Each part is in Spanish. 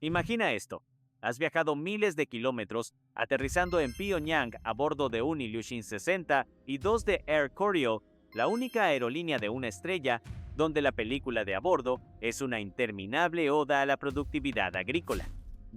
Imagina esto. Has viajado miles de kilómetros, aterrizando en Pyongyang a bordo de un Ilyushin 60 y dos de Air Koryo, la única aerolínea de una estrella, donde la película de a bordo es una interminable oda a la productividad agrícola.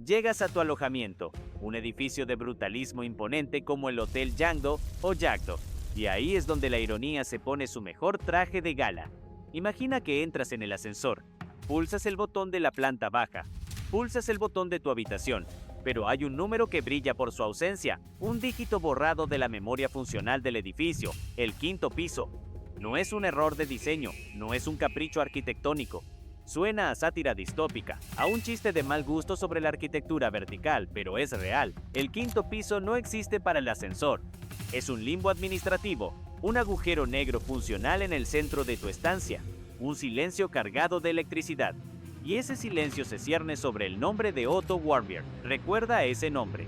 Llegas a tu alojamiento, un edificio de brutalismo imponente como el Hotel Yangdo o Yagdo, y ahí es donde la ironía se pone su mejor traje de gala. Imagina que entras en el ascensor, pulsas el botón de la planta baja, pulsas el botón de tu habitación, pero hay un número que brilla por su ausencia, un dígito borrado de la memoria funcional del edificio, el quinto piso. No es un error de diseño, no es un capricho arquitectónico. Suena a sátira distópica, a un chiste de mal gusto sobre la arquitectura vertical, pero es real. El quinto piso no existe para el ascensor. Es un limbo administrativo, un agujero negro funcional en el centro de tu estancia, un silencio cargado de electricidad. Y ese silencio se cierne sobre el nombre de Otto Warmbier. Recuerda ese nombre.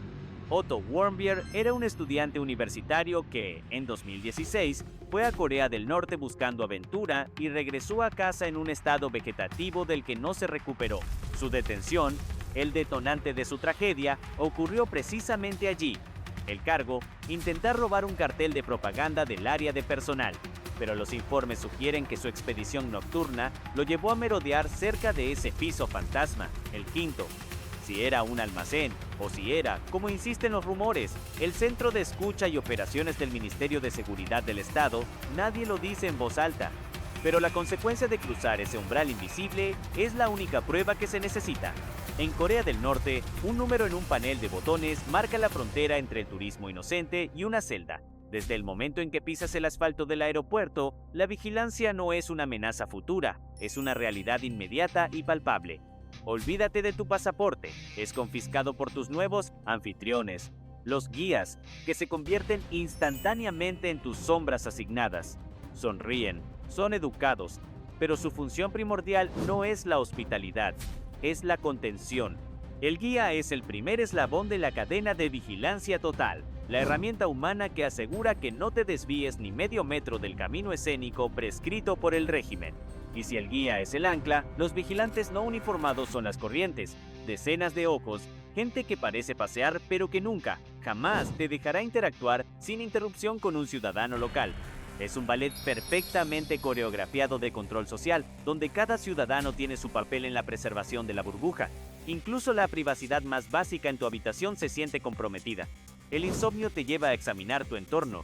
Otto Warmbier era un estudiante universitario que, en 2016, fue a Corea del Norte buscando aventura y regresó a casa en un estado vegetativo del que no se recuperó. Su detención, el detonante de su tragedia, ocurrió precisamente allí. El cargo, intentar robar un cartel de propaganda del área de personal. Pero los informes sugieren que su expedición nocturna lo llevó a merodear cerca de ese piso fantasma, el quinto. Si era un almacén, o si era, como insisten los rumores, el centro de escucha y operaciones del Ministerio de Seguridad del Estado, nadie lo dice en voz alta. Pero la consecuencia de cruzar ese umbral invisible es la única prueba que se necesita. En Corea del Norte, un número en un panel de botones marca la frontera entre el turismo inocente y una celda. Desde el momento en que pisas el asfalto del aeropuerto, la vigilancia no es una amenaza futura, es una realidad inmediata y palpable. Olvídate de tu pasaporte, es confiscado por tus nuevos anfitriones, los guías, que se convierten instantáneamente en tus sombras asignadas. Sonríen, son educados, pero su función primordial no es la hospitalidad, es la contención. El guía es el primer eslabón de la cadena de vigilancia total, la herramienta humana que asegura que no te desvíes ni medio metro del camino escénico prescrito por el régimen. Y si el guía es el ancla, los vigilantes no uniformados son las corrientes, decenas de ojos, gente que parece pasear pero que nunca, jamás te dejará interactuar sin interrupción con un ciudadano local. Es un ballet perfectamente coreografiado de control social, donde cada ciudadano tiene su papel en la preservación de la burbuja. Incluso la privacidad más básica en tu habitación se siente comprometida. El insomnio te lleva a examinar tu entorno.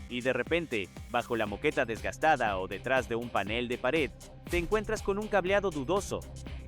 Y de repente, bajo la moqueta desgastada o detrás de un panel de pared, te encuentras con un cableado dudoso,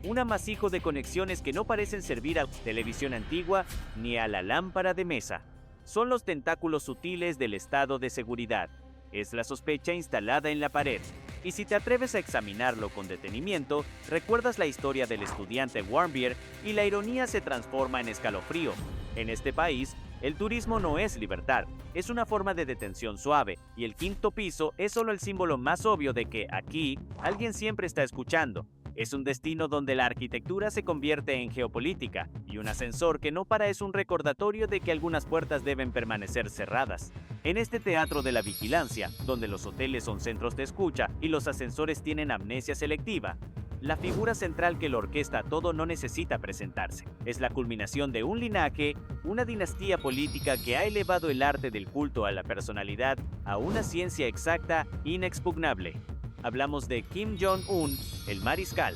un amasijo de conexiones que no parecen servir a televisión antigua ni a la lámpara de mesa. Son los tentáculos sutiles del estado de seguridad. Es la sospecha instalada en la pared. Y si te atreves a examinarlo con detenimiento, recuerdas la historia del estudiante Warmbier y la ironía se transforma en escalofrío. En este país, el turismo no es libertad, es una forma de detención suave, y el quinto piso es solo el símbolo más obvio de que aquí alguien siempre está escuchando. Es un destino donde la arquitectura se convierte en geopolítica, y un ascensor que no para es un recordatorio de que algunas puertas deben permanecer cerradas. En este teatro de la vigilancia, donde los hoteles son centros de escucha y los ascensores tienen amnesia selectiva, la figura central que lo orquesta todo no necesita presentarse. Es la culminación de un linaje, una dinastía política que ha elevado el arte del culto a la personalidad a una ciencia exacta inexpugnable. Hablamos de Kim Jong-un, el mariscal.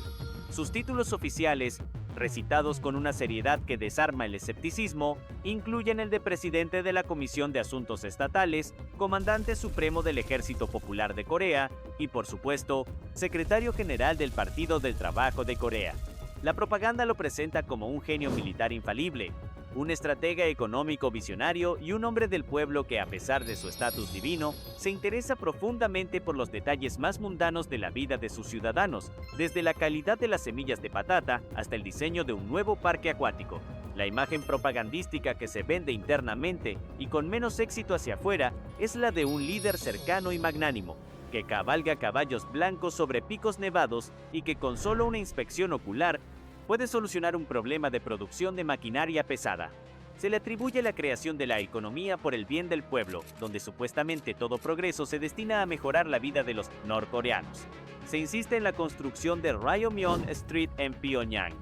Sus títulos oficiales, recitados con una seriedad que desarma el escepticismo, incluyen el de presidente de la Comisión de Asuntos Estatales, comandante supremo del Ejército Popular de Corea y, por supuesto, secretario general del Partido del Trabajo de Corea. La propaganda lo presenta como un genio militar infalible, un estratega económico visionario y un hombre del pueblo que, a pesar de su estatus divino, se interesa profundamente por los detalles más mundanos de la vida de sus ciudadanos, desde la calidad de las semillas de patata hasta el diseño de un nuevo parque acuático. La imagen propagandística que se vende internamente y con menos éxito hacia afuera es la de un líder cercano y magnánimo, que cabalga caballos blancos sobre picos nevados y que con solo una inspección ocular puede solucionar un problema de producción de maquinaria pesada. Se le atribuye la creación de la economía por el bien del pueblo, donde supuestamente todo progreso se destina a mejorar la vida de los norcoreanos. Se insiste en la construcción de Ryomyeon Street en Pyongyang,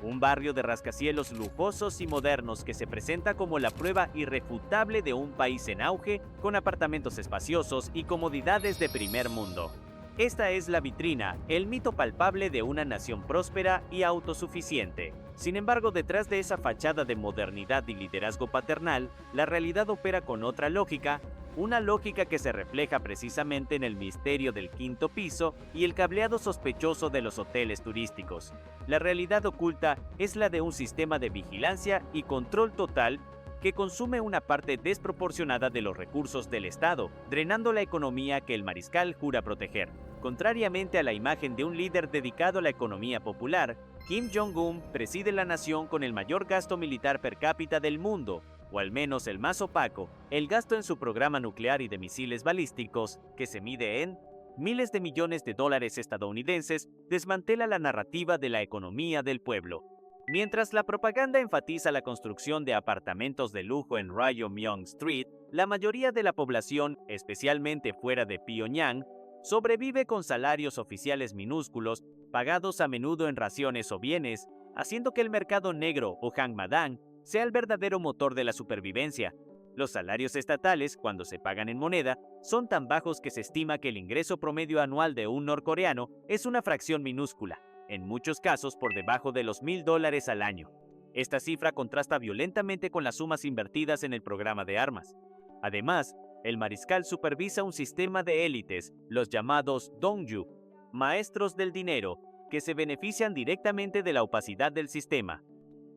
un barrio de rascacielos lujosos y modernos que se presenta como la prueba irrefutable de un país en auge, con apartamentos espaciosos y comodidades de primer mundo. Esta es la vitrina, el mito palpable de una nación próspera y autosuficiente. Sin embargo, detrás de esa fachada de modernidad y liderazgo paternal, la realidad opera con otra lógica, una lógica que se refleja precisamente en el misterio del quinto piso y el cableado sospechoso de los hoteles turísticos. La realidad oculta es la de un sistema de vigilancia y control total que consume una parte desproporcionada de los recursos del Estado, drenando la economía que el mariscal jura proteger. Contrariamente a la imagen de un líder dedicado a la economía popular, Kim Jong-un preside la nación con el mayor gasto militar per cápita del mundo, o al menos el más opaco, el gasto en su programa nuclear y de misiles balísticos, que se mide en miles de millones de dólares estadounidenses, desmantela la narrativa de la economía del pueblo. Mientras la propaganda enfatiza la construcción de apartamentos de lujo en Ryomyeong Street, la mayoría de la población, especialmente fuera de Pyongyang, sobrevive con salarios oficiales minúsculos, pagados a menudo en raciones o bienes, haciendo que el mercado negro o hangmadang sea el verdadero motor de la supervivencia. Los salarios estatales, cuando se pagan en moneda, son tan bajos que se estima que el ingreso promedio anual de un norcoreano es una fracción minúscula, en muchos casos por debajo de los $1,000 al año. Esta cifra contrasta violentamente con las sumas invertidas en el programa de armas. Además, el mariscal supervisa un sistema de élites, los llamados Dongju, maestros del dinero, que se benefician directamente de la opacidad del sistema.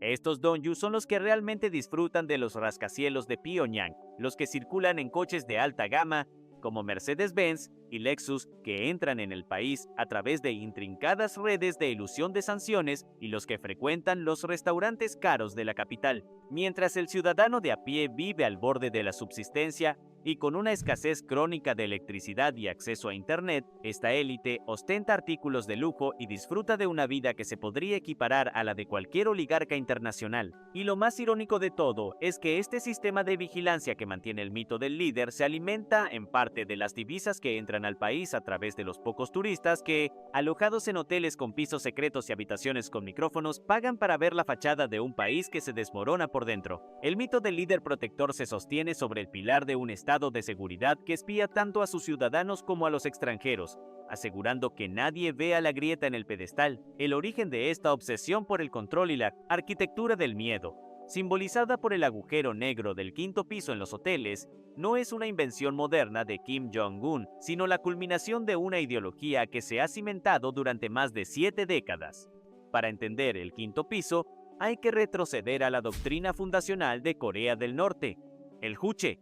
Estos Dongju son los que realmente disfrutan de los rascacielos de Pyongyang, los que circulan en coches de alta gama, como Mercedes-Benz y Lexus, que entran en el país a través de intrincadas redes de ilusión de sanciones, y los que frecuentan los restaurantes caros de la capital. Mientras el ciudadano de a pie vive al borde de la subsistencia y con una escasez crónica de electricidad y acceso a Internet, esta élite ostenta artículos de lujo y disfruta de una vida que se podría equiparar a la de cualquier oligarca internacional. Y lo más irónico de todo es que este sistema de vigilancia que mantiene el mito del líder se alimenta en parte de las divisas que entran al país a través de los pocos turistas que, alojados en hoteles con pisos secretos y habitaciones con micrófonos, pagan para ver la fachada de un país que se desmorona por dentro. El mito del líder protector se sostiene sobre el pilar de un estado de seguridad que espía tanto a sus ciudadanos como a los extranjeros, asegurando que nadie vea la grieta en el pedestal. El origen de esta obsesión por el control y la arquitectura del miedo, simbolizada por el agujero negro del quinto piso en los hoteles, no es una invención moderna de Kim Jong-un, sino la culminación de una ideología que se ha cimentado durante más de 7 décadas. Para entender el quinto piso, hay que retroceder a la doctrina fundacional de Corea del Norte, el Juche.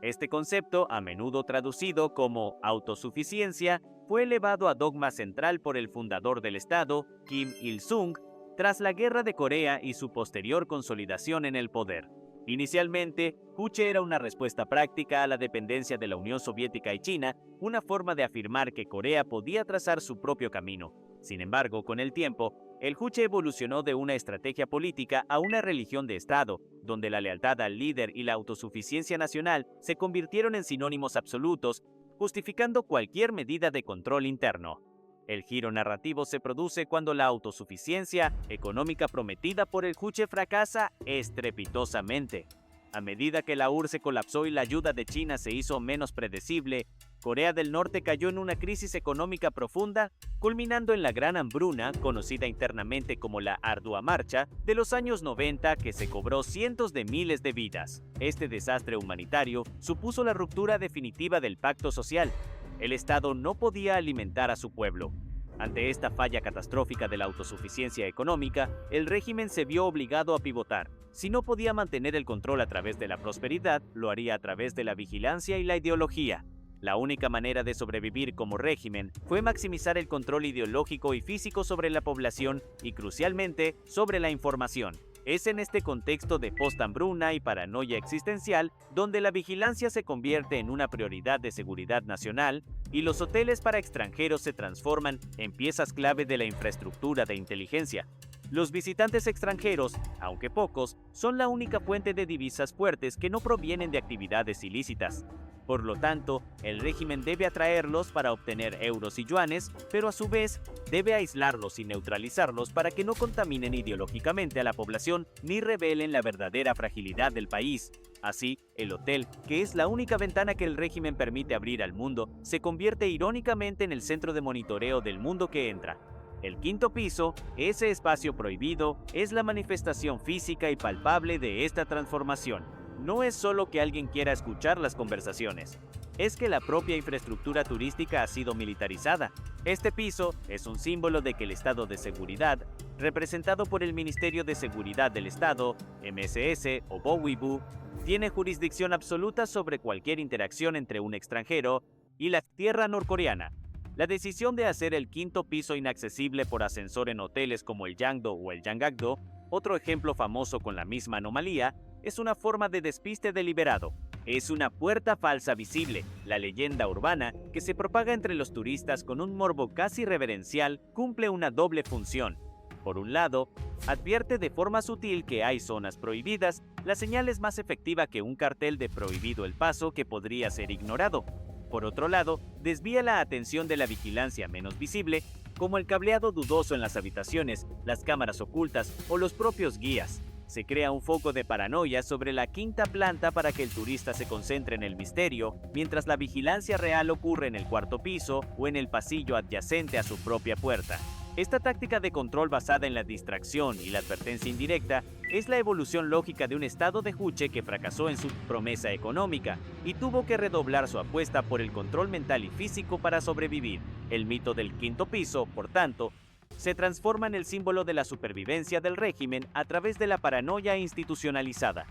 Este concepto, a menudo traducido como autosuficiencia, fue elevado a dogma central por el fundador del Estado, Kim Il-sung, tras la Guerra de Corea y su posterior consolidación en el poder. Inicialmente, Juche era una respuesta práctica a la dependencia de la Unión Soviética y China, una forma de afirmar que Corea podía trazar su propio camino. Sin embargo, con el tiempo, el Juche evolucionó de una estrategia política a una religión de Estado, donde la lealtad al líder y la autosuficiencia nacional se convirtieron en sinónimos absolutos, justificando cualquier medida de control interno. El giro narrativo se produce cuando la autosuficiencia económica prometida por el Juche fracasa estrepitosamente. A medida que la URSS colapsó y la ayuda de China se hizo menos predecible, Corea del Norte cayó en una crisis económica profunda, culminando en la Gran Hambruna, conocida internamente como la Ardua Marcha, de los años 90, que se cobró cientos de miles de vidas. Este desastre humanitario supuso la ruptura definitiva del pacto social. El Estado no podía alimentar a su pueblo. Ante esta falla catastrófica de la autosuficiencia económica, el régimen se vio obligado a pivotar. Si no podía mantener el control a través de la prosperidad, lo haría a través de la vigilancia y la ideología. La única manera de sobrevivir como régimen fue maximizar el control ideológico y físico sobre la población y, crucialmente, sobre la información. Es en este contexto de post-hambruna y paranoia existencial donde la vigilancia se convierte en una prioridad de seguridad nacional y los hoteles para extranjeros se transforman en piezas clave de la infraestructura de inteligencia. Los visitantes extranjeros, aunque pocos, son la única fuente de divisas fuertes que no provienen de actividades ilícitas. Por lo tanto, el régimen debe atraerlos para obtener euros y yuanes, pero a su vez debe aislarlos y neutralizarlos para que no contaminen ideológicamente a la población ni revelen la verdadera fragilidad del país. Así, el hotel, que es la única ventana que el régimen permite abrir al mundo, se convierte irónicamente en el centro de monitoreo del mundo que entra. El quinto piso, ese espacio prohibido, es la manifestación física y palpable de esta transformación. No es solo que alguien quiera escuchar las conversaciones, es que la propia infraestructura turística ha sido militarizada. Este piso es un símbolo de que el estado de seguridad, representado por el Ministerio de Seguridad del Estado, MSS o Bowibu, tiene jurisdicción absoluta sobre cualquier interacción entre un extranjero y la tierra norcoreana. La decisión de hacer el quinto piso inaccesible por ascensor en hoteles como el Yangdo o el Yanggakdo, otro ejemplo famoso con la misma anomalía, es una forma de despiste deliberado. Es una puerta falsa visible, la leyenda urbana, que se propaga entre los turistas con un morbo casi reverencial, cumple una doble función. Por un lado, advierte de forma sutil que hay zonas prohibidas, la señal es más efectiva que un cartel de prohibido el paso que podría ser ignorado. Por otro lado, desvía la atención de la vigilancia menos visible, como el cableado dudoso en las habitaciones, las cámaras ocultas o los propios guías. Se crea un foco de paranoia sobre la quinta planta para que el turista se concentre en el misterio, mientras la vigilancia real ocurre en el cuarto piso o en el pasillo adyacente a su propia puerta. Esta táctica de control basada en la distracción y la advertencia indirecta es la evolución lógica de un estado de Juche que fracasó en su promesa económica y tuvo que redoblar su apuesta por el control mental y físico para sobrevivir. El mito del quinto piso, por tanto, se transforma en el símbolo de la supervivencia del régimen a través de la paranoia institucionalizada.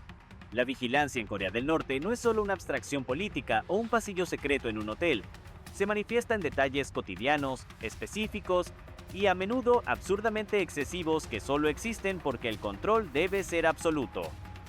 La vigilancia en Corea del Norte no es solo una abstracción política o un pasillo secreto en un hotel. Se manifiesta en detalles cotidianos, específicos y a menudo absurdamente excesivos que solo existen porque el control debe ser absoluto.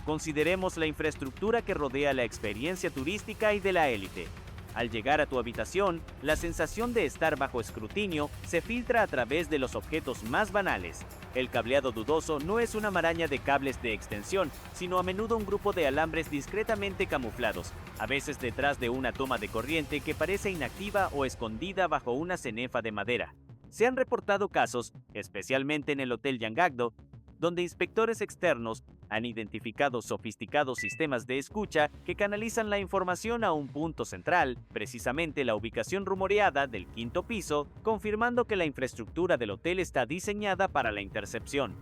Consideremos la infraestructura que rodea la experiencia turística y de la élite. Al llegar a tu habitación, la sensación de estar bajo escrutinio se filtra a través de los objetos más banales. El cableado dudoso no es una maraña de cables de extensión, sino a menudo un grupo de alambres discretamente camuflados, a veces detrás de una toma de corriente que parece inactiva o escondida bajo una cenefa de madera. Se han reportado casos, especialmente en el Hotel Yanggakdo, donde inspectores externos han identificado sofisticados sistemas de escucha que canalizan la información a un punto central, precisamente la ubicación rumoreada del quinto piso, confirmando que la infraestructura del hotel está diseñada para la intercepción.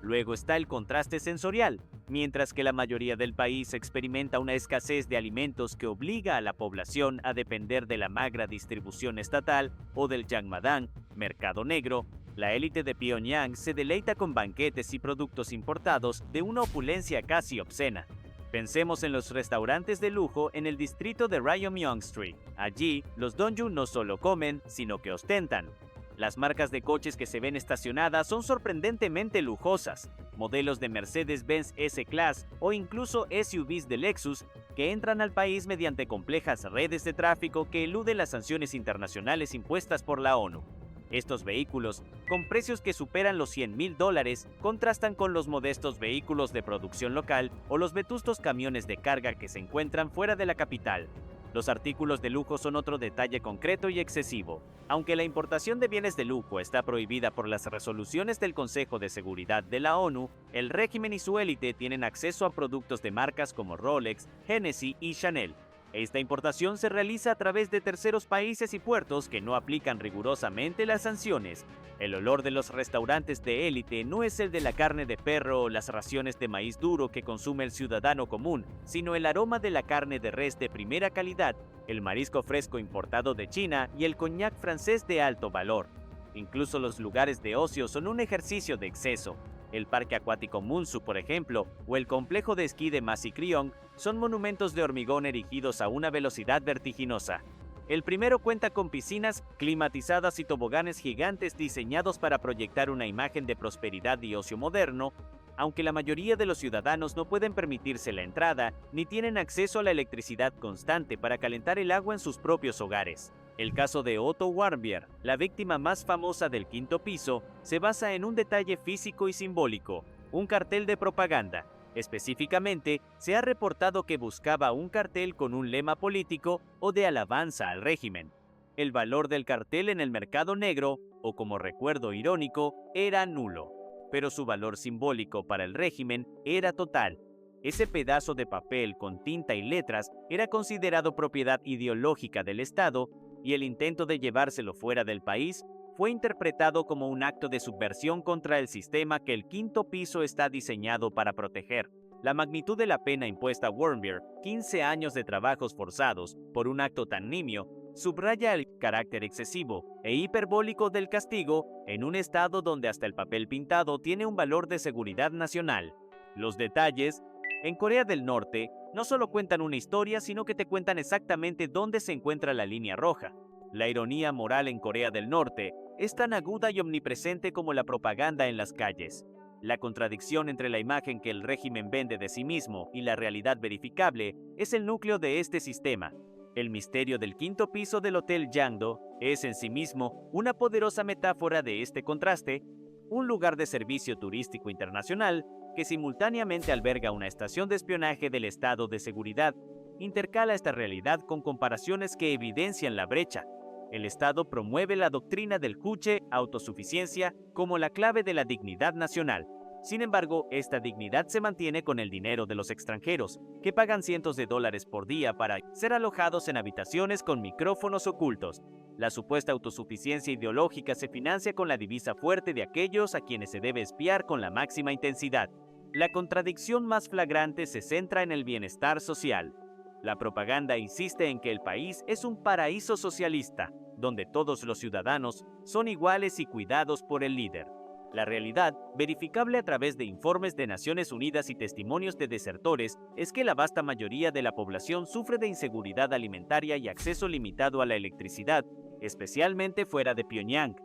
Luego está el contraste sensorial. Mientras que la mayoría del país experimenta una escasez de alimentos que obliga a la población a depender de la magra distribución estatal o del Yangmadang, mercado negro, la élite de Pyongyang se deleita con banquetes y productos importados de una opulencia casi obscena. Pensemos en los restaurantes de lujo en el distrito de Ryomyeong Street. Allí, los donju no solo comen, sino que ostentan. Las marcas de coches que se ven estacionadas son sorprendentemente lujosas. Modelos de Mercedes-Benz S-Class o incluso SUVs de Lexus que entran al país mediante complejas redes de tráfico que eluden las sanciones internacionales impuestas por la ONU. Estos vehículos, con precios que superan los $100,000, contrastan con los modestos vehículos de producción local o los vetustos camiones de carga que se encuentran fuera de la capital. Los artículos de lujo son otro detalle concreto y excesivo. Aunque la importación de bienes de lujo está prohibida por las resoluciones del Consejo de Seguridad de la ONU, el régimen y su élite tienen acceso a productos de marcas como Rolex, Hennessy y Chanel. Esta importación se realiza a través de terceros países y puertos que no aplican rigurosamente las sanciones. El olor de los restaurantes de élite no es el de la carne de perro o las raciones de maíz duro que consume el ciudadano común, sino el aroma de la carne de res de primera calidad, el marisco fresco importado de China y el coñac francés de alto valor. Incluso los lugares de ocio son un ejercicio de exceso. El parque acuático Munsu, por ejemplo, o el complejo de esquí de Masikryong son monumentos de hormigón erigidos a una velocidad vertiginosa. El primero cuenta con piscinas climatizadas y toboganes gigantes diseñados para proyectar una imagen de prosperidad y ocio moderno, aunque la mayoría de los ciudadanos no pueden permitirse la entrada ni tienen acceso a la electricidad constante para calentar el agua en sus propios hogares. El caso de Otto Warmbier, la víctima más famosa del quinto piso, se basa en un detalle físico y simbólico, un cartel de propaganda. Específicamente, se ha reportado que buscaba un cartel con un lema político o de alabanza al régimen. El valor del cartel en el mercado negro, o como recuerdo irónico, era nulo, pero su valor simbólico para el régimen era total. Ese pedazo de papel con tinta y letras era considerado propiedad ideológica del Estado y el intento de llevárselo fuera del país fue interpretado como un acto de subversión contra el sistema que el quinto piso está diseñado para proteger. La magnitud de la pena impuesta a Warmbier, 15 años de trabajos forzados, por un acto tan nimio, subraya el carácter excesivo e hiperbólico del castigo en un estado donde hasta el papel pintado tiene un valor de seguridad nacional. Los detalles, en Corea del Norte, no solo cuentan una historia, sino que te cuentan exactamente dónde se encuentra la línea roja. La ironía moral en Corea del Norte es tan aguda y omnipresente como la propaganda en las calles. La contradicción entre la imagen que el régimen vende de sí mismo y la realidad verificable es el núcleo de este sistema. El misterio del quinto piso del Hotel Yangdo es en sí mismo una poderosa metáfora de este contraste, un lugar de servicio turístico internacional que simultáneamente alberga una estación de espionaje del Estado de Seguridad. Intercala esta realidad con comparaciones que evidencian la brecha. El Estado promueve la doctrina del juche, autosuficiencia, como la clave de la dignidad nacional. Sin embargo, esta dignidad se mantiene con el dinero de los extranjeros, que pagan cientos de dólares por día para ser alojados en habitaciones con micrófonos ocultos. La supuesta autosuficiencia ideológica se financia con la divisa fuerte de aquellos a quienes se debe espiar con la máxima intensidad. La contradicción más flagrante se centra en el bienestar social. La propaganda insiste en que el país es un paraíso socialista, donde todos los ciudadanos son iguales y cuidados por el líder. La realidad, verificable a través de informes de Naciones Unidas y testimonios de desertores, es que la vasta mayoría de la población sufre de inseguridad alimentaria y acceso limitado a la electricidad, especialmente fuera de Pyongyang.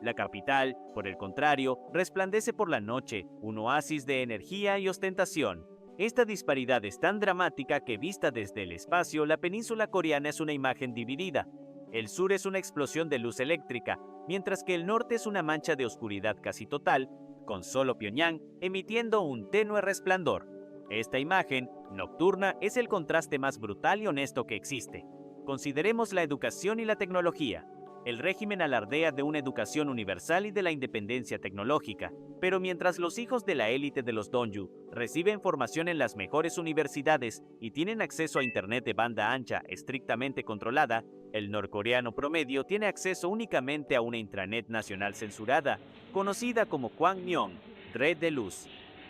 La capital, por el contrario, resplandece por la noche, un oasis de energía y ostentación. Esta disparidad es tan dramática que vista desde el espacio, la península coreana es una imagen dividida. El sur es una explosión de luz eléctrica, mientras que el norte es una mancha de oscuridad casi total, con solo Pyongyang emitiendo un tenue resplandor. Esta imagen, nocturna, es el contraste más brutal y honesto que existe. Consideremos la educación y la tecnología. El régimen alardea de una educación universal y de la independencia tecnológica, pero mientras los hijos de la élite de los Donju reciben formación en las mejores universidades y tienen acceso a Internet de banda ancha estrictamente controlada, el norcoreano promedio tiene acceso únicamente a una intranet nacional censurada, conocida como Kwangmyong, red de luz.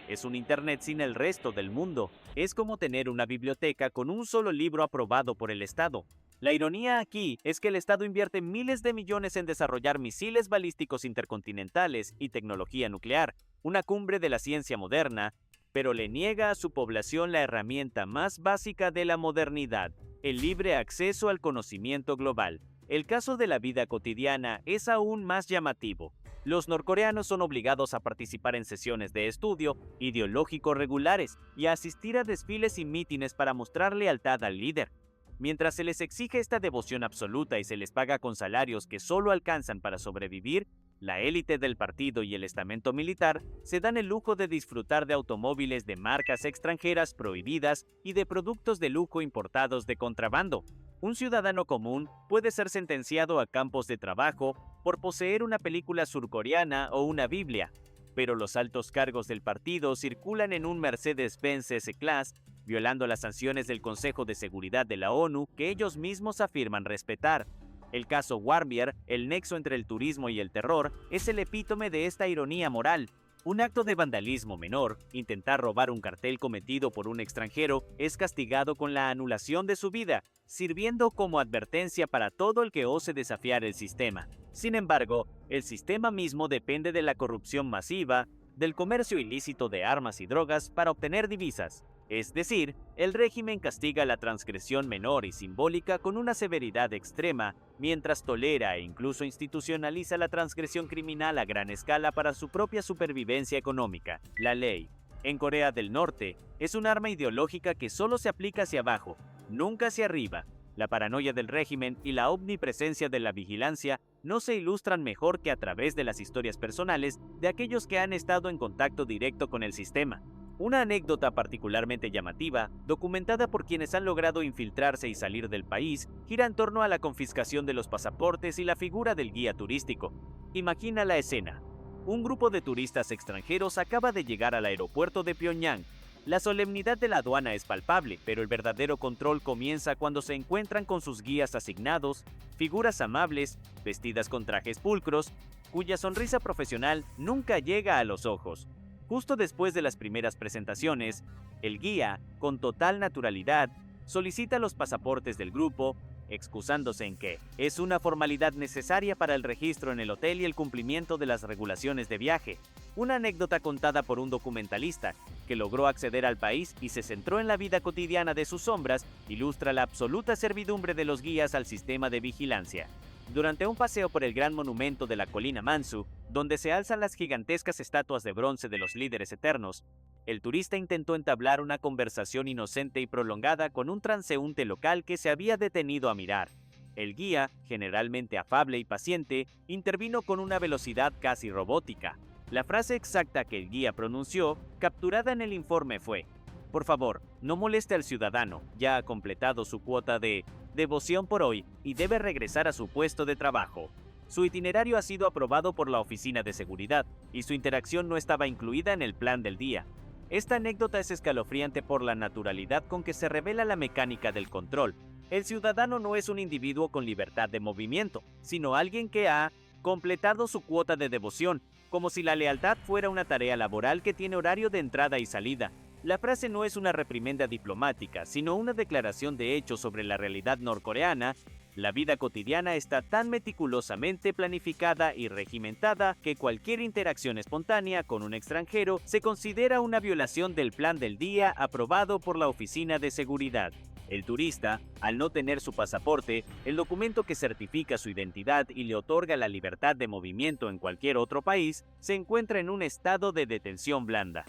Es un Internet sin el resto del mundo. Es como tener una biblioteca con un solo libro aprobado por el Estado. La ironía aquí es que el Estado invierte miles de millones en desarrollar misiles balísticos intercontinentales y tecnología nuclear, una cumbre de la ciencia moderna, pero le niega a su población la herramienta más básica de la modernidad, el libre acceso al conocimiento global. El caso de la vida cotidiana es aún más llamativo. Los norcoreanos son obligados a participar en sesiones de estudio ideológicos regulares y a asistir a desfiles y mítines para mostrar lealtad al líder. Mientras se les exige esta devoción absoluta y se les paga con salarios que solo alcanzan para sobrevivir, la élite del partido y el estamento militar se dan el lujo de disfrutar de automóviles de marcas extranjeras prohibidas y de productos de lujo importados de contrabando. Un ciudadano común puede ser sentenciado a campos de trabajo por poseer una película surcoreana o una Biblia, pero los altos cargos del partido circulan en un Mercedes-Benz S-Class, violando las sanciones del Consejo de Seguridad de la ONU que ellos mismos afirman respetar. El caso Warmbier, el nexo entre el turismo y el terror, es el epítome de esta ironía moral. Un acto de vandalismo menor, intentar robar un cartel cometido por un extranjero, es castigado con la anulación de su vida, sirviendo como advertencia para todo el que ose desafiar el sistema. Sin embargo, el sistema mismo depende de la corrupción masiva, del comercio ilícito de armas y drogas para obtener divisas. Es decir, el régimen castiga la transgresión menor y simbólica con una severidad extrema, mientras tolera e incluso institucionaliza la transgresión criminal a gran escala para su propia supervivencia económica. La ley, en Corea del Norte, es un arma ideológica que solo se aplica hacia abajo, nunca hacia arriba. La paranoia del régimen y la omnipresencia de la vigilancia no se ilustran mejor que a través de las historias personales de aquellos que han estado en contacto directo con el sistema. Una anécdota particularmente llamativa, documentada por quienes han logrado infiltrarse y salir del país, gira en torno a la confiscación de los pasaportes y la figura del guía turístico. Imagina la escena. Un grupo de turistas extranjeros acaba de llegar al aeropuerto de Pyongyang. La solemnidad de la aduana es palpable, pero el verdadero control comienza cuando se encuentran con sus guías asignados, figuras amables, vestidas con trajes pulcros, cuya sonrisa profesional nunca llega a los ojos. Justo después de las primeras presentaciones, el guía, con total naturalidad, solicita los pasaportes del grupo, excusándose en que es una formalidad necesaria para el registro en el hotel y el cumplimiento de las regulaciones de viaje. Una anécdota contada por un documentalista que logró acceder al país y se centró en la vida cotidiana de sus sombras, ilustra la absoluta servidumbre de los guías al sistema de vigilancia. Durante un paseo por el gran monumento de la colina Mansu, donde se alzan las gigantescas estatuas de bronce de los líderes eternos, el turista intentó entablar una conversación inocente y prolongada con un transeúnte local que se había detenido a mirar. El guía, generalmente afable y paciente, intervino con una velocidad casi robótica. La frase exacta que el guía pronunció, capturada en el informe, fue: "Por favor, no moleste al ciudadano, ya ha completado su cuota de devoción por hoy y debe regresar a su puesto de trabajo". Su itinerario ha sido aprobado por la Oficina de Seguridad y su interacción no estaba incluida en el plan del día. Esta anécdota es escalofriante por la naturalidad con que se revela la mecánica del control. El ciudadano no es un individuo con libertad de movimiento, sino alguien que ha completado su cuota de devoción, como si la lealtad fuera una tarea laboral que tiene horario de entrada y salida. La frase no es una reprimenda diplomática, sino una declaración de hecho sobre la realidad norcoreana. La vida cotidiana está tan meticulosamente planificada y regimentada que cualquier interacción espontánea con un extranjero se considera una violación del plan del día aprobado por la Oficina de Seguridad. El turista, al no tener su pasaporte, el documento que certifica su identidad y le otorga la libertad de movimiento en cualquier otro país, se encuentra en un estado de detención blanda.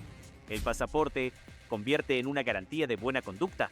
El pasaporte convierte en una garantía de buena conducta.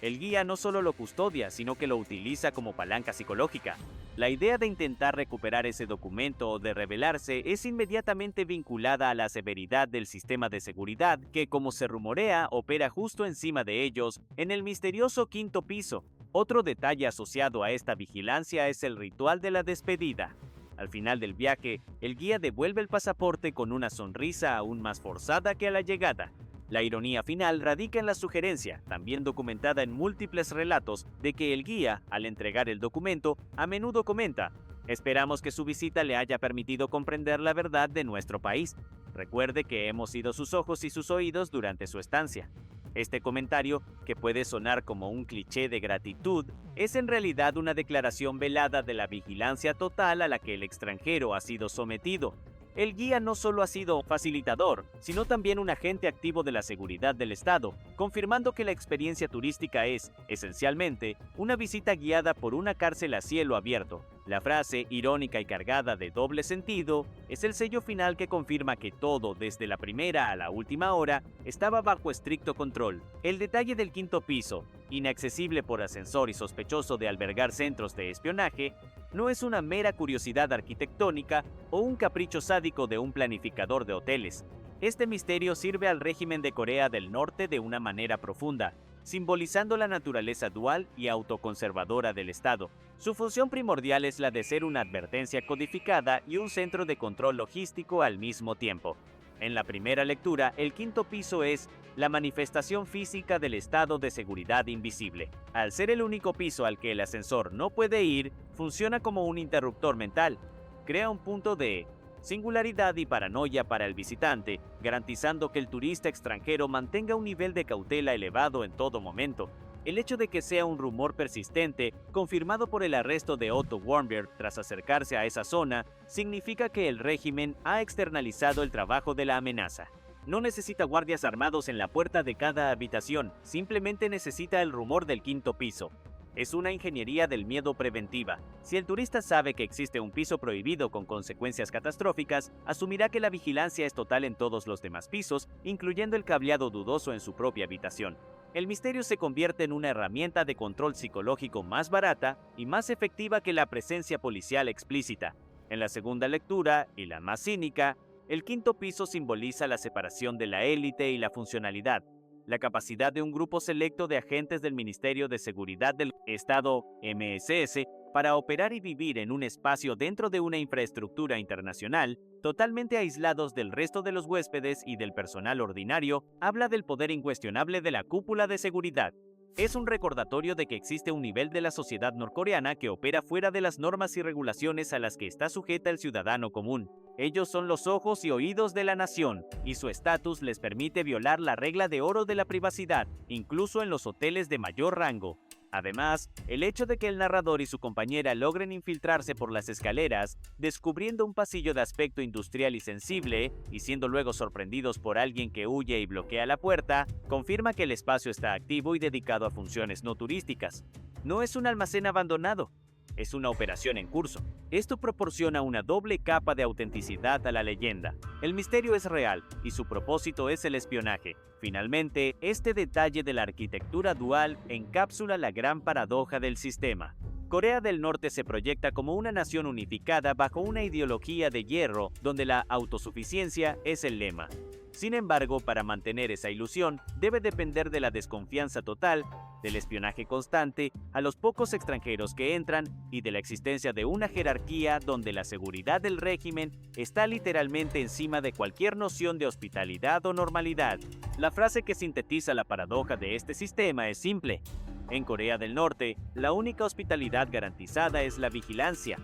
El guía no solo lo custodia, sino que lo utiliza como palanca psicológica. La idea de intentar recuperar ese documento o de rebelarse es inmediatamente vinculada a la severidad del sistema de seguridad que, como se rumorea, opera justo encima de ellos, en el misterioso quinto piso. Otro detalle asociado a esta vigilancia es el ritual de la despedida. Al final del viaje, el guía devuelve el pasaporte con una sonrisa aún más forzada que a la llegada. La ironía final radica en la sugerencia, también documentada en múltiples relatos, de que el guía, al entregar el documento, a menudo comenta: "Esperamos que su visita le haya permitido comprender la verdad de nuestro país. Recuerde que hemos sido sus ojos y sus oídos durante su estancia". Este comentario, que puede sonar como un cliché de gratitud, es en realidad una declaración velada de la vigilancia total a la que el extranjero ha sido sometido. El guía no solo ha sido facilitador, sino también un agente activo de la seguridad del Estado, confirmando que la experiencia turística es, esencialmente, una visita guiada por una cárcel a cielo abierto. La frase, irónica y cargada de doble sentido, es el sello final que confirma que todo, desde la primera a la última hora, estaba bajo estricto control. El detalle del quinto piso, inaccesible por ascensor y sospechoso de albergar centros de espionaje, no es una mera curiosidad arquitectónica o un capricho sádico de un planificador de hoteles. Este misterio sirve al régimen de Corea del Norte de una manera profunda, simbolizando la naturaleza dual y autoconservadora del Estado. Su función primordial es la de ser una advertencia codificada y un centro de control logístico al mismo tiempo. En la primera lectura, el quinto piso es la manifestación física del estado de seguridad invisible. Al ser el único piso al que el ascensor no puede ir, funciona como un interruptor mental. Crea un punto de singularidad y paranoia para el visitante, garantizando que el turista extranjero mantenga un nivel de cautela elevado en todo momento. El hecho de que sea un rumor persistente, confirmado por el arresto de Otto Warmbier tras acercarse a esa zona, significa que el régimen ha externalizado el trabajo de la amenaza. No necesita guardias armados en la puerta de cada habitación, simplemente necesita el rumor del quinto piso. Es una ingeniería del miedo preventiva. Si el turista sabe que existe un piso prohibido con consecuencias catastróficas, asumirá que la vigilancia es total en todos los demás pisos, incluyendo el cableado dudoso en su propia habitación. El misterio se convierte en una herramienta de control psicológico más barata y más efectiva que la presencia policial explícita. En la segunda lectura, y la más cínica, El quinto piso simboliza la separación de la élite y la funcionalidad, la capacidad de un grupo selecto de agentes del Ministerio de Seguridad del Estado, MSS, para operar y vivir en un espacio dentro de una infraestructura internacional, totalmente aislados del resto de los huéspedes y del personal ordinario, habla del poder incuestionable de la cúpula de seguridad. Es un recordatorio de que existe un nivel de la sociedad norcoreana que opera fuera de las normas y regulaciones a las que está sujeta el ciudadano común. Ellos son los ojos y oídos de la nación, y su estatus les permite violar la regla de oro de la privacidad, incluso en los hoteles de mayor rango. Además, el hecho de que el narrador y su compañera logren infiltrarse por las escaleras, descubriendo un pasillo de aspecto industrial y sensible, y siendo luego sorprendidos por alguien que huye y bloquea la puerta, confirma que el espacio está activo y dedicado a funciones no turísticas. No es un almacén abandonado, es una operación en curso. Esto proporciona una doble capa de autenticidad a la leyenda. El misterio es real y su propósito es el espionaje. Finalmente, este detalle de la arquitectura dual encapsula la gran paradoja del sistema. Corea del Norte se proyecta como una nación unificada bajo una ideología de hierro donde la autosuficiencia es el lema. Sin embargo, para mantener esa ilusión, debe depender de la desconfianza total, del espionaje constante, a los pocos extranjeros que entran y de la existencia de una jerarquía donde la seguridad del régimen está literalmente encima de cualquier noción de hospitalidad o normalidad. La frase que sintetiza la paradoja de este sistema es simple. En Corea del Norte, la única hospitalidad garantizada es la vigilancia.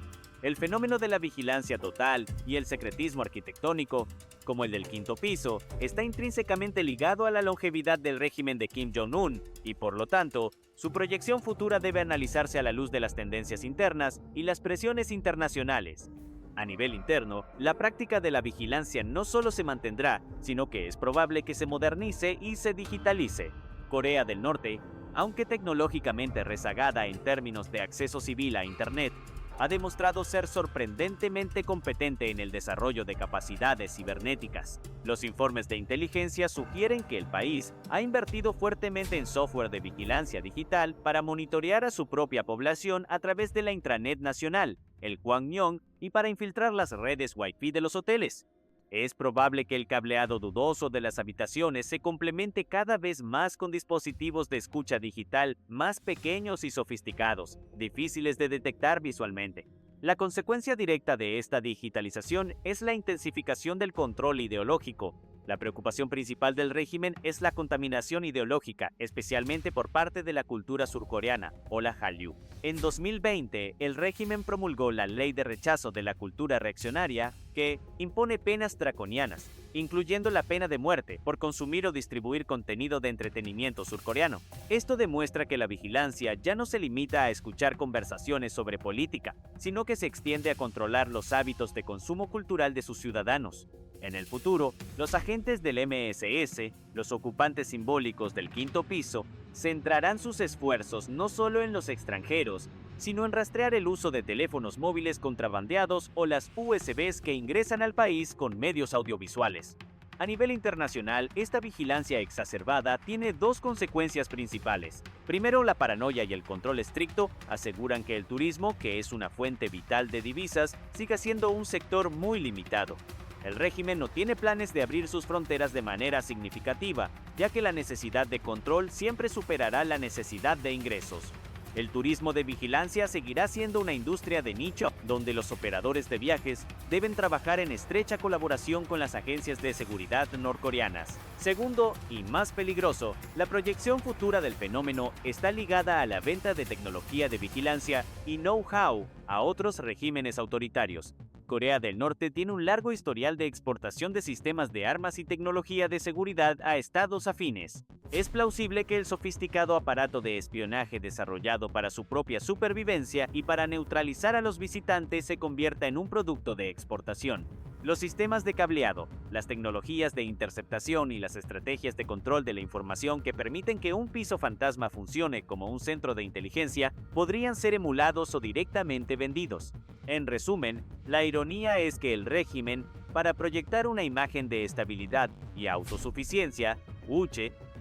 El fenómeno de la vigilancia total y el secretismo arquitectónico, como el del quinto piso, está intrínsecamente ligado a la longevidad del régimen de Kim Jong-un y, por lo tanto, su proyección futura debe analizarse a la luz de las tendencias internas y las presiones internacionales. A nivel interno, la práctica de la vigilancia no solo se mantendrá, sino que es probable que se modernice y se digitalice. Corea del Norte, aunque tecnológicamente rezagada en términos de acceso civil a Internet, ha demostrado ser sorprendentemente competente en el desarrollo de capacidades cibernéticas. Los informes de inteligencia sugieren que el país ha invertido fuertemente en software de vigilancia digital para monitorear a su propia población a través de la intranet nacional, el Kwangmyong, y para infiltrar las redes Wi-Fi de los hoteles. Es probable que el cableado dudoso de las habitaciones se complemente cada vez más con dispositivos de escucha digital más pequeños y sofisticados, difíciles de detectar visualmente. La consecuencia directa de esta digitalización es la intensificación del control ideológico. La preocupación principal del régimen es la contaminación ideológica, especialmente por parte de la cultura surcoreana, o la Hallyu. En 2020, el régimen promulgó la Ley de Rechazo de la Cultura Reaccionaria, que impone penas draconianas, incluyendo la pena de muerte por consumir o distribuir contenido de entretenimiento surcoreano. Esto demuestra que la vigilancia ya no se limita a escuchar conversaciones sobre política, sino que se extiende a controlar los hábitos de consumo cultural de sus ciudadanos. En el futuro, los agentes del MSS, los ocupantes simbólicos del quinto piso, centrarán sus esfuerzos no solo en los extranjeros, sino en rastrear el uso de teléfonos móviles contrabandeados o las USBs que ingresan al país con medios audiovisuales. A nivel internacional, esta vigilancia exacerbada tiene dos consecuencias principales. Primero, la paranoia y el control estricto aseguran que el turismo, que es una fuente vital de divisas, siga siendo un sector muy limitado. El régimen no tiene planes de abrir sus fronteras de manera significativa, ya que la necesidad de control siempre superará la necesidad de ingresos. El turismo de vigilancia seguirá siendo una industria de nicho, donde los operadores de viajes deben trabajar en estrecha colaboración con las agencias de seguridad norcoreanas. Segundo, y más peligroso, la proyección futura del fenómeno está ligada a la venta de tecnología de vigilancia y know-how a otros regímenes autoritarios. Corea del Norte tiene un largo historial de exportación de sistemas de armas y tecnología de seguridad a estados afines. Es plausible que el sofisticado aparato de espionaje desarrollado para su propia supervivencia y para neutralizar a los visitantes se convierta en un producto de exportación. Los sistemas de cableado, las tecnologías de interceptación y las estrategias de control de la información que permiten que un piso fantasma funcione como un centro de inteligencia podrían ser emulados o directamente vendidos. En resumen, la ironía es que el régimen, para proyectar una imagen de estabilidad y autosuficiencia,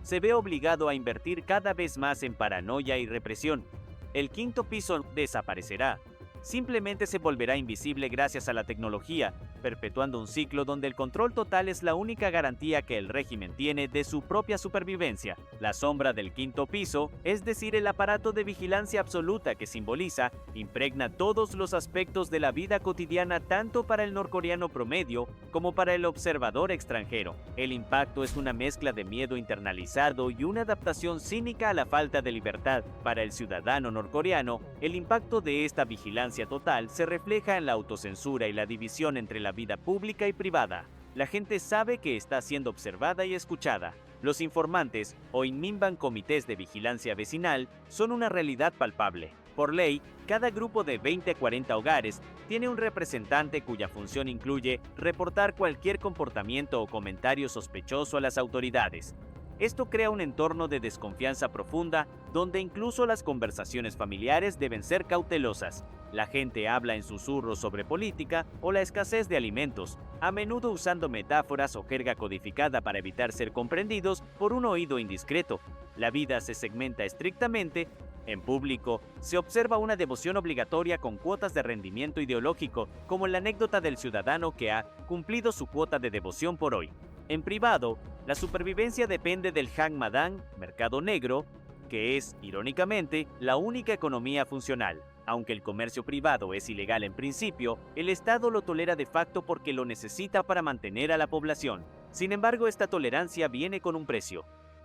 se ve obligado a invertir cada vez más en paranoia y represión. El quinto piso desaparecerá. Simplemente se volverá invisible gracias a la tecnología, perpetuando un ciclo donde el control total es la única garantía que el régimen tiene de su propia supervivencia. La sombra del quinto piso, es decir, el aparato de vigilancia absoluta que simboliza, impregna todos los aspectos de la vida cotidiana tanto para el norcoreano promedio como para el observador extranjero. El impacto es una mezcla de miedo internalizado y una adaptación cínica a la falta de libertad. Para el ciudadano norcoreano, el impacto de esta vigilancia total se refleja en la autocensura y la división entre la vida pública y privada. La gente sabe que está siendo observada y escuchada. Los informantes, o inminban comités de vigilancia vecinal, son una realidad palpable. Por ley, cada grupo de 20 a 40 hogares tiene un representante cuya función incluye reportar cualquier comportamiento o comentario sospechoso a las autoridades. Esto crea un entorno de desconfianza profunda donde incluso las conversaciones familiares deben ser cautelosas. La gente habla en susurros sobre política o la escasez de alimentos, a menudo usando metáforas o jerga codificada para evitar ser comprendidos por un oído indiscreto. La vida se segmenta estrictamente. En público, se observa una devoción obligatoria con cuotas de rendimiento ideológico, como la anécdota del ciudadano que ha cumplido su cuota de devoción por hoy. En privado, la supervivencia depende del Hangmadang, mercado negro, que es, irónicamente, la única economía funcional. Aunque el comercio privado es ilegal en principio, el Estado lo tolera de facto porque lo necesita para mantener a la población. Sin embargo, esta tolerancia viene con un precio: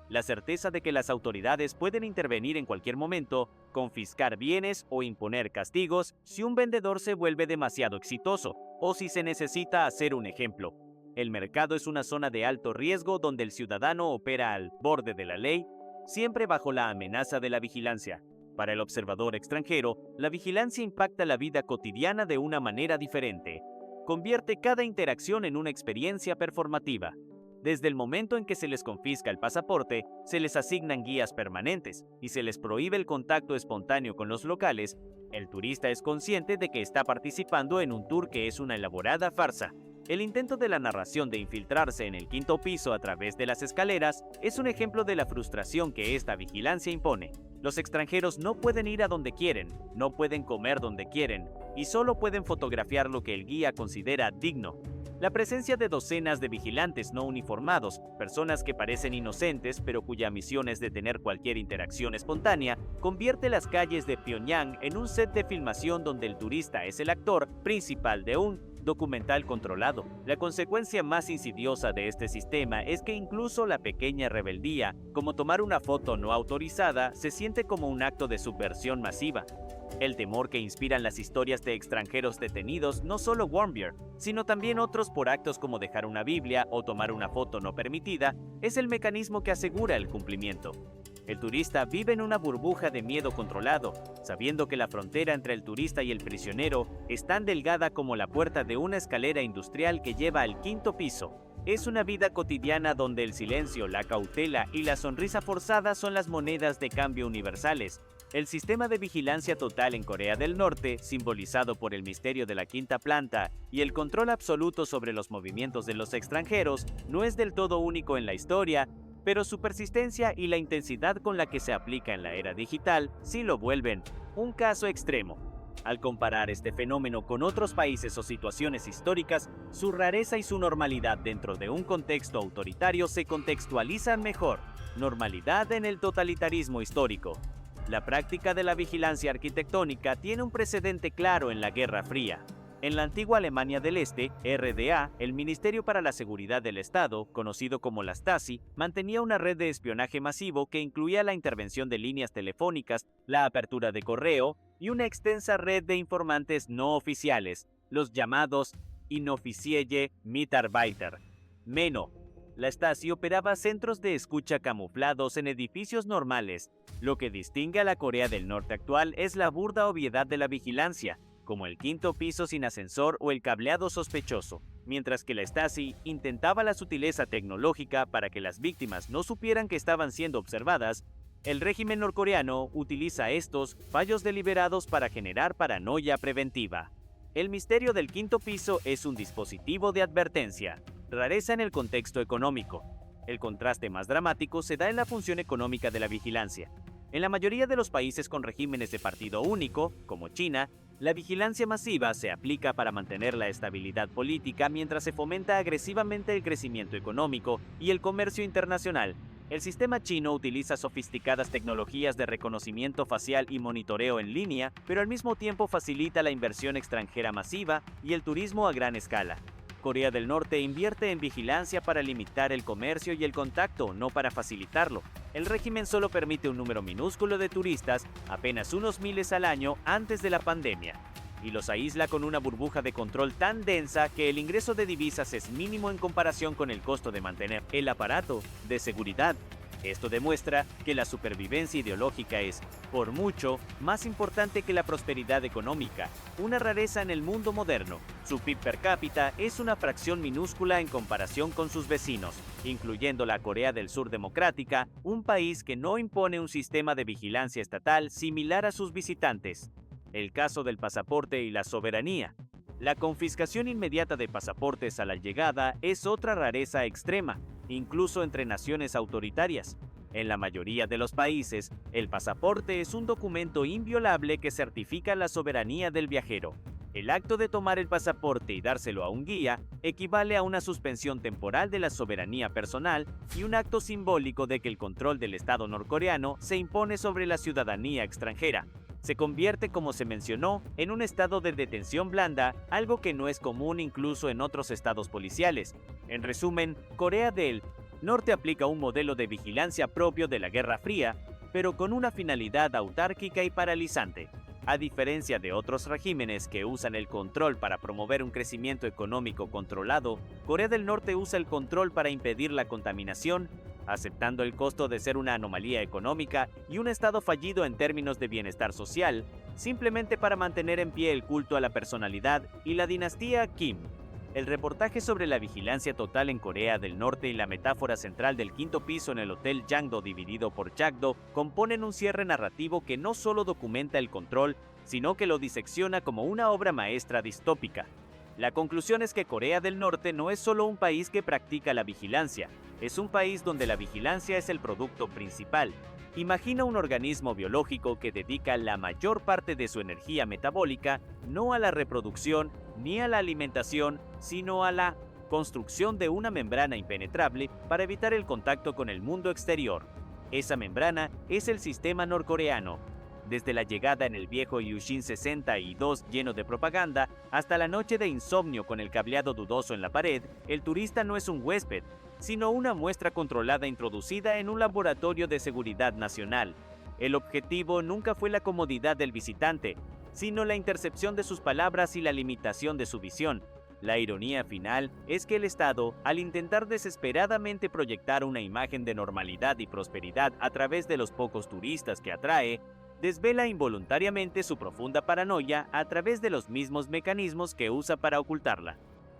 la certeza de que las autoridades pueden intervenir en cualquier momento, confiscar bienes o imponer castigos si un vendedor se vuelve demasiado exitoso o si se necesita hacer un ejemplo. El mercado es una zona de alto riesgo donde el ciudadano opera al borde de la ley, siempre bajo la amenaza de la vigilancia. Para el observador extranjero, la vigilancia impacta la vida cotidiana de una manera diferente. Convierte cada interacción en una experiencia performativa. Desde el momento en que se les confisca el pasaporte, se les asignan guías permanentes y se les prohíbe el contacto espontáneo con los locales, el turista es consciente de que está participando en un tour que es una elaborada farsa. El intento de la narración de infiltrarse en el quinto piso a través de las escaleras es un ejemplo de la frustración que esta vigilancia impone. Los extranjeros no pueden ir a donde quieren, no pueden comer donde quieren, y solo pueden fotografiar lo que el guía considera digno. La presencia de docenas de vigilantes no uniformados, personas que parecen inocentes pero cuya misión es detener cualquier interacción espontánea, convierte las calles de Pyongyang en un set de filmación donde el turista es el actor principal de un documental controlado. La consecuencia más insidiosa de este sistema es que incluso la pequeña rebeldía, como tomar una foto no autorizada, se siente como un acto de subversión masiva. El temor que inspiran las historias de extranjeros detenidos, no solo Warmbier, sino también otros por actos como dejar una Biblia o tomar una foto no permitida, es el mecanismo que asegura el cumplimiento. El turista vive en una burbuja de miedo controlado, sabiendo que la frontera entre el turista y el prisionero es tan delgada como la puerta de una escalera industrial que lleva al quinto piso. Es una vida cotidiana donde el silencio, la cautela y la sonrisa forzada son las monedas de cambio universales. El sistema de vigilancia total en Corea del Norte, simbolizado por el misterio de la quinta planta y el control absoluto sobre los movimientos de los extranjeros, no es del todo único en la historia, pero su persistencia y la intensidad con la que se aplica en la era digital sí lo vuelven un caso extremo. Al comparar este fenómeno con otros países o situaciones históricas, su rareza y su normalidad dentro de un contexto autoritario se contextualizan mejor. Normalidad en el totalitarismo histórico. La práctica de la vigilancia arquitectónica tiene un precedente claro en la Guerra Fría. En la antigua Alemania del Este, RDA, el Ministerio para la Seguridad del Estado, conocido como la Stasi, mantenía una red de espionaje masivo que incluía la intervención de líneas telefónicas, la apertura de correo y una extensa red de informantes no oficiales, los llamados Inoffizielle Mitarbeiter, MENO. La Stasi operaba centros de escucha camuflados en edificios normales. Lo que distingue a la Corea del Norte actual es la burda obviedad de la vigilancia, como el quinto piso sin ascensor o el cableado sospechoso, mientras que la Stasi intentaba la sutileza tecnológica para que las víctimas no supieran que estaban siendo observadas. El régimen norcoreano utiliza estos fallos deliberados para generar paranoia preventiva. El misterio del quinto piso es un dispositivo de advertencia. Rareza en el contexto económico. El contraste más dramático se da en la función económica de la vigilancia. En la mayoría de los países con regímenes de partido único, como China, La vigilancia masiva se aplica para mantener la estabilidad política mientras se fomenta agresivamente el crecimiento económico y el comercio internacional. El sistema chino utiliza sofisticadas tecnologías de reconocimiento facial y monitoreo en línea, pero al mismo tiempo facilita la inversión extranjera masiva y el turismo a gran escala. Corea del Norte invierte en vigilancia para limitar el comercio y el contacto, no para facilitarlo. El régimen solo permite un número minúsculo de turistas, apenas unos miles al año antes de la pandemia, y los aísla con una burbuja de control tan densa que el ingreso de divisas es mínimo en comparación con el costo de mantener el aparato de seguridad. Esto demuestra que la supervivencia ideológica es, por mucho, más importante que la prosperidad económica, una rareza en el mundo moderno. Su PIB per cápita es una fracción minúscula en comparación con sus vecinos, incluyendo la Corea del Sur democrática, un país que no impone un sistema de vigilancia estatal similar a sus visitantes. El caso del pasaporte y la soberanía. La confiscación inmediata de pasaportes a la llegada es otra rareza extrema, incluso entre naciones autoritarias. En la mayoría de los países, el pasaporte es un documento inviolable que certifica la soberanía del viajero. El acto de tomar el pasaporte y dárselo a un guía equivale a una suspensión temporal de la soberanía personal y un acto simbólico de que el control del Estado norcoreano se impone sobre la ciudadanía extranjera. Se convierte, como se mencionó, en un estado de detención blanda, algo que no es común incluso en otros estados policiales. En resumen, Corea del Norte aplica un modelo de vigilancia propio de la Guerra Fría, pero con una finalidad autárquica y paralizante. A diferencia de otros regímenes que usan el control para promover un crecimiento económico controlado, Corea del Norte usa el control para impedir la contaminación, aceptando el costo de ser una anomalía económica y un estado fallido en términos de bienestar social, simplemente para mantener en pie el culto a la personalidad y la dinastía Kim. El reportaje sobre la vigilancia total en Corea del Norte y la metáfora central del quinto piso en el Hotel Jangdo dividido por Jagdo componen un cierre narrativo que no solo documenta el control, sino que lo disecciona como una obra maestra distópica. La conclusión es que Corea del Norte no es solo un país que practica la vigilancia, es un país donde la vigilancia es el producto principal. Imagina un organismo biológico que dedica la mayor parte de su energía metabólica no a la reproducción ni a la alimentación, sino a la construcción de una membrana impenetrable para evitar el contacto con el mundo exterior. Esa membrana es el sistema norcoreano. Desde la llegada en el viejo Yushin 62 lleno de propaganda, hasta la noche de insomnio con el cableado dudoso en la pared, el turista no es un huésped, sino una muestra controlada introducida en un laboratorio de seguridad nacional. El objetivo nunca fue la comodidad del visitante, sino la intercepción de sus palabras y la limitación de su visión. La ironía final es que el Estado, al intentar desesperadamente proyectar una imagen de normalidad y prosperidad a través de los pocos turistas que atrae, desvela involuntariamente su profunda paranoia a través de los mismos mecanismos que usa para ocultarla.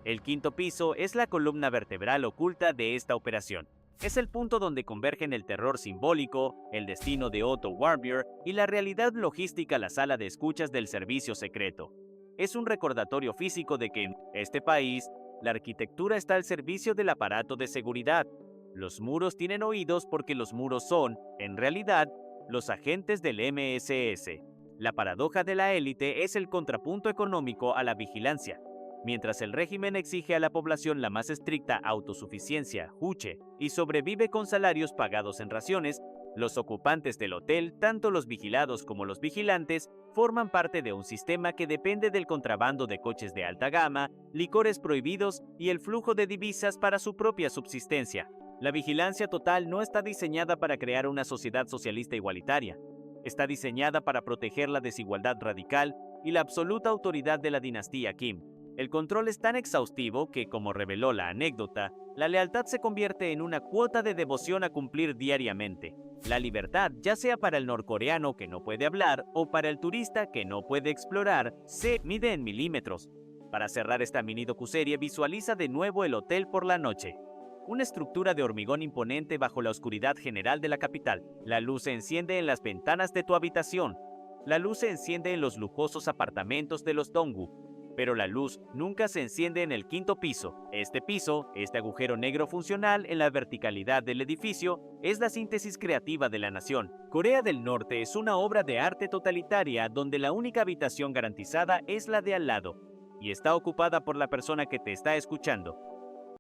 El quinto piso es la columna vertebral oculta de esta operación. Es el punto donde convergen el terror simbólico, el destino de Otto Warmbier y la realidad logística, la sala de escuchas del servicio secreto. Es un recordatorio físico de que en este país, la arquitectura está al servicio del aparato de seguridad. Los muros tienen oídos porque los muros son, en realidad, los agentes del MSS. La paradoja de la élite es el contrapunto económico a la vigilancia. Mientras el régimen exige a la población la más estricta autosuficiencia, juche, y sobrevive con salarios pagados en raciones, los ocupantes del hotel, tanto los vigilados como los vigilantes, forman parte de un sistema que depende del contrabando de coches de alta gama, licores prohibidos y el flujo de divisas para su propia subsistencia. La vigilancia total no está diseñada para crear una sociedad socialista igualitaria. Está diseñada para proteger la desigualdad radical y la absoluta autoridad de la dinastía Kim. El control es tan exhaustivo que, como reveló la anécdota, la lealtad se convierte en una cuota de devoción a cumplir diariamente. La libertad, ya sea para el norcoreano que no puede hablar o para el turista que no puede explorar, se mide en milímetros. Para cerrar esta mini docuserie, visualiza de nuevo el hotel por la noche. Una estructura de hormigón imponente bajo la oscuridad general de la capital. La luz se enciende en las ventanas de tu habitación. La luz se enciende en los lujosos apartamentos de los Donggu. pero la luz nunca se enciende en el quinto piso. Este piso, este agujero negro funcional en la verticalidad del edificio, es la síntesis creativa de la nación. Corea del Norte es una obra de arte totalitaria donde la única habitación garantizada es la de al lado, y está ocupada por la persona que te está escuchando.